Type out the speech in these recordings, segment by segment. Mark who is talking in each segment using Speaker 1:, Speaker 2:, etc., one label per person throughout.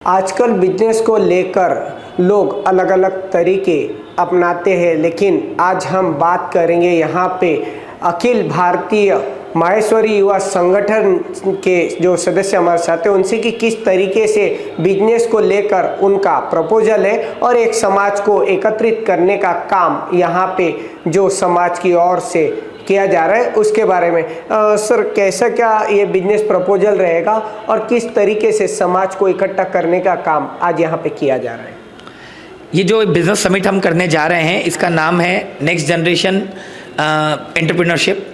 Speaker 1: आजकल बिजनेस को लेकर लोग अलग अलग तरीके अपनाते हैं, लेकिन आज हम बात करेंगे यहाँ पे अखिल भारतीय माहेश्वरी युवा संगठन के जो सदस्य हमारे साथ हैं उनसे कि किस तरीके से बिजनेस को लेकर उनका प्रपोजल है और एक समाज को एकत्रित करने का काम यहाँ पे जो समाज की ओर से किया जा रहा है उसके बारे में। सर, कैसा क्या ये बिजनेस प्रपोजल रहेगा और किस तरीके से समाज को इकट्ठा करने का काम आज यहाँ पे किया जा रहा है?
Speaker 2: ये जो बिजनेस समिट हम करने जा रहे हैं इसका नाम है नेक्स्ट जनरेशन एंटरप्रेन्योरशिप,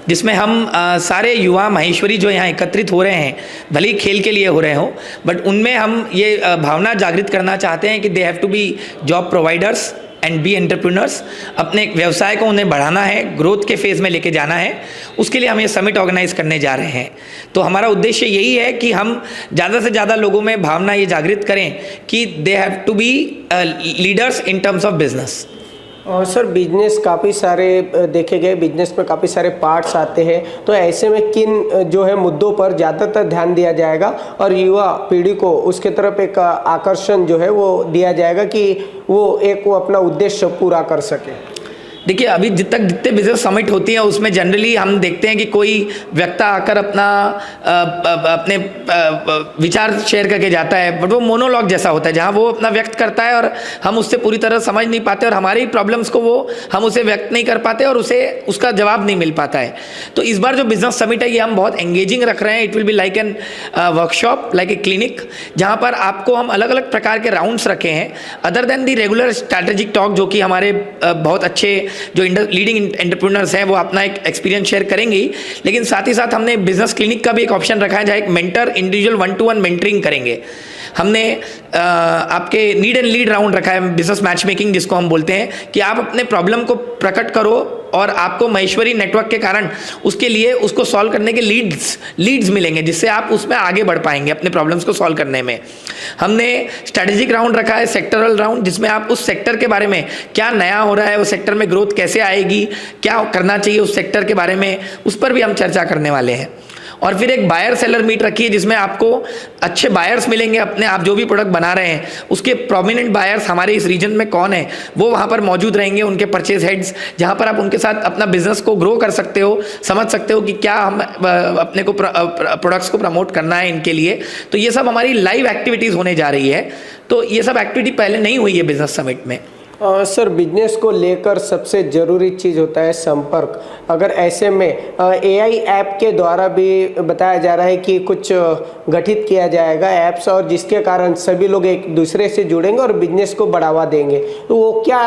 Speaker 2: जिसमें हम सारे युवा माहेश्वरी जो यहाँ एकत्रित हो रहे हैं, भले ही खेल के लिए हो रहे हों, बट उनमें हम ये भावना जागृत करना चाहते हैं कि they have to be job providers and be entrepreneurs. अपने व्यवसाय को उन्हें बढ़ाना है, ग्रोथ के फेज़ में लेके जाना है, उसके लिए हम ये समिट ऑर्गेनाइज करने जा रहे हैं। तो हमारा उद्देश्य यही है कि हम ज़्यादा से ज़्यादा लोगों में भावना ये जागृत करें कि they have to be leaders in terms of business.
Speaker 1: और सर, बिजनेस काफ़ी सारे देखे गए, बिजनेस में काफ़ी सारे पार्ट्स आते हैं, तो ऐसे में किन जो है मुद्दों पर ज़्यादातर ध्यान दिया जाएगा और युवा पीढ़ी को उसके तरफ एक आकर्षण जो है वो दिया जाएगा कि वो अपना उद्देश्य पूरा कर सके?
Speaker 2: देखिए, अभी जितने बिजनेस समिट होती हैं उसमें जनरली हम देखते हैं कि कोई व्यक्ति आकर अपने विचार शेयर करके जाता है, बट वो मोनोलॉग जैसा होता है जहां वो अपना व्यक्त करता है और हम उससे पूरी तरह समझ नहीं पाते और हमारी प्रॉब्लम्स को हम उसे व्यक्त नहीं कर पाते और उसका जवाब नहीं मिल पाता है। तो इस बार जो बिजनेस समिट है ये हम बहुत एंगेजिंग रख रहे हैं। It will be like an workshop, like a clinic, जहाँ पर आपको हम अलग अलग प्रकार के राउंड्स रखे हैं other than the regular strategic talk, जो कि हमारे बहुत अच्छे जो लीडिंग एंटरप्रेन्योर्स हैं वो अपना एक एक्सपीरियंस शेयर करेंगे ही, लेकिन साथ ही साथ हमने बिजनेस क्लिनिक का भी एक ऑप्शन रखा है जहाँ एक मेंटर इंडिविजुअल 1-to-1 मेंटरिंग करेंगे। हमने आपके नीड एंड लीड राउंड रखा है, बिजनेस मैच मेकिंग जिसको हम बोलते हैं, कि आप अपने प्रॉब्लम को प्रकट करो और आपको महेश्वरी नेटवर्क के कारण उसके लिए उसको सॉल्व करने के लीड्स मिलेंगे, जिससे आप उसमें आगे बढ़ पाएंगे अपने प्रॉब्लम्स को सॉल्व करने में। हमने स्ट्रेटेजिक राउंड रखा है, सेक्टरल राउंड, जिसमें आप उस सेक्टर के बारे में क्या नया हो रहा है, उस सेक्टर में ग्रोथ कैसे आएगी, क्या करना चाहिए उस सेक्टर के बारे में, उस पर भी हम चर्चा करने वाले हैं। और फिर एक बायर सेलर मीट रखी है जिसमें आपको अच्छे बायर्स मिलेंगे, अपने आप जो भी प्रोडक्ट बना रहे हैं उसके प्रोमिनेंट बायर्स हमारे इस रीजन में कौन है वो वहाँ पर मौजूद रहेंगे, उनके परचेज हेड्स, जहाँ पर आप उनके साथ अपना बिजनेस को ग्रो कर सकते हो, समझ सकते हो कि क्या हम अपने को प्रोडक्ट्स को प्रमोट करना है इनके लिए। तो ये सब हमारी लाइव एक्टिविटीज़ होने जा रही है। तो ये सब एक्टिविटी पहले नहीं हुई है बिजनेस समिट में।
Speaker 1: सर, बिजनेस को लेकर सबसे ज़रूरी चीज़ होता है संपर्क। अगर ऐसे में एआई ऐप के द्वारा भी बताया जा रहा है कि कुछ गठित किया जाएगा ऐप्स, और जिसके कारण सभी लोग एक दूसरे से जुड़ेंगे और बिजनेस को बढ़ावा देंगे, तो वो क्या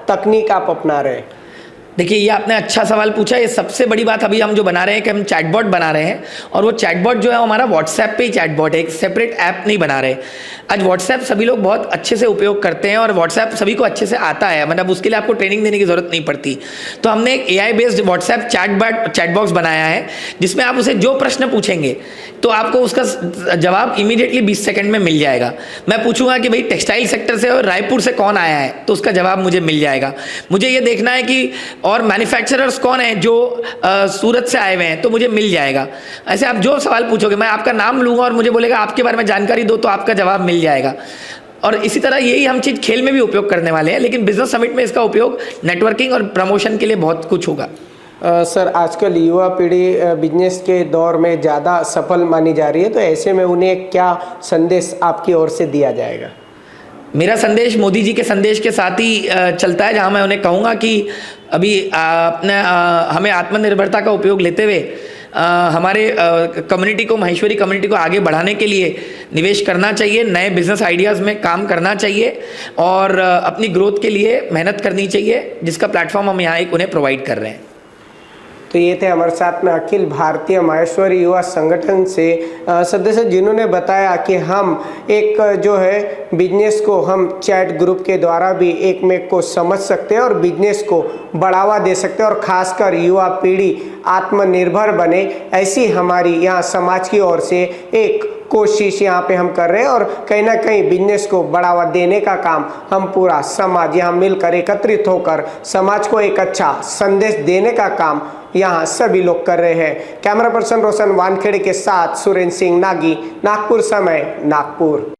Speaker 1: तकनीक आप अपना रहे हैं?
Speaker 2: देखिए, ये आपने अच्छा सवाल पूछा। ये सबसे बड़ी बात अभी हम जो बना रहे हैं कि हम चैटबॉट बना रहे हैं, और वो चैटबॉट जो है हमारा व्हाट्सएप पे ही चैटबॉट है, एक सेपरेट ऐप नहीं बना रहे। आज व्हाट्सएप सभी लोग बहुत अच्छे से उपयोग करते हैं और व्हाट्सएप सभी को अच्छे से आता है, मतलब उसके लिए आपको ट्रेनिंग देने की जरूरत नहीं पड़ती। तो हमने एक AI बेस्ड व्हाट्सएप चैटबॉक्स बनाया है जिसमें आप उसे जो प्रश्न पूछेंगे तो आपको उसका जवाब इमीडिएटली 20 सेकंड में मिल जाएगा। मैं पूछूंगा कि भाई टेक्सटाइल सेक्टर से और रायपुर से कौन आया है, तो उसका जवाब मुझे मिल जाएगा। मुझे ये देखना है कि और मैन्युफैक्चरर्स कौन है जो सूरत से आए हुए हैं, तो मुझे मिल जाएगा। ऐसे आप जो सवाल पूछोगे मैं आपका नाम लूँगा और मुझे बोलेगा आपके बारे में जानकारी दो, तो आपका जवाब मिल जाएगा। और इसी तरह यही हम चीज़ खेल में भी उपयोग करने वाले हैं, लेकिन बिजनेस समिट में इसका उपयोग नेटवर्किंग और प्रमोशन के लिए बहुत कुछ होगा।
Speaker 1: सर, आजकल युवा पीढ़ी बिजनेस के दौर में ज़्यादा सफल मानी जा रही है, तो ऐसे में उन्हें क्या संदेश आपकी ओर से दिया जाएगा?
Speaker 2: मेरा संदेश मोदी जी के संदेश के साथ ही चलता है, जहां मैं उन्हें कहूँगा कि अभी हमें आत्मनिर्भरता का उपयोग लेते हुए हमारे कम्युनिटी को, माहेश्वरी कम्युनिटी को आगे बढ़ाने के लिए निवेश करना चाहिए, नए बिजनेस आइडियाज़ में काम करना चाहिए और अपनी ग्रोथ के लिए मेहनत करनी चाहिए, जिसका प्लेटफॉर्म हम यहाँ एक उन्हें प्रोवाइड कर रहे हैं।
Speaker 1: तो ये थे हमारे साथ में अखिल भारतीय माहेश्वरी युवा संगठन से सदस्य, जिन्होंने बताया कि हम एक जो है बिजनेस को हम चैट ग्रुप के द्वारा भी एक में को समझ सकते हैं और बिजनेस को बढ़ावा दे सकते हैं और खासकर युवा पीढ़ी आत्मनिर्भर बने, ऐसी हमारी यहाँ समाज की ओर से एक कोशिश यहाँ पे हम कर रहे हैं। और कहीं ना कहीं बिजनेस को बढ़ावा देने का काम हम पूरा समाज यहाँ मिलकर एकत्रित होकर समाज को एक अच्छा संदेश देने का काम यहाँ सभी लोग कर रहे हैं। कैमरा पर्सन रोशन वानखेड़े के साथ सुरेंद्र सिंह नागी, नागपुर समय, नागपुर।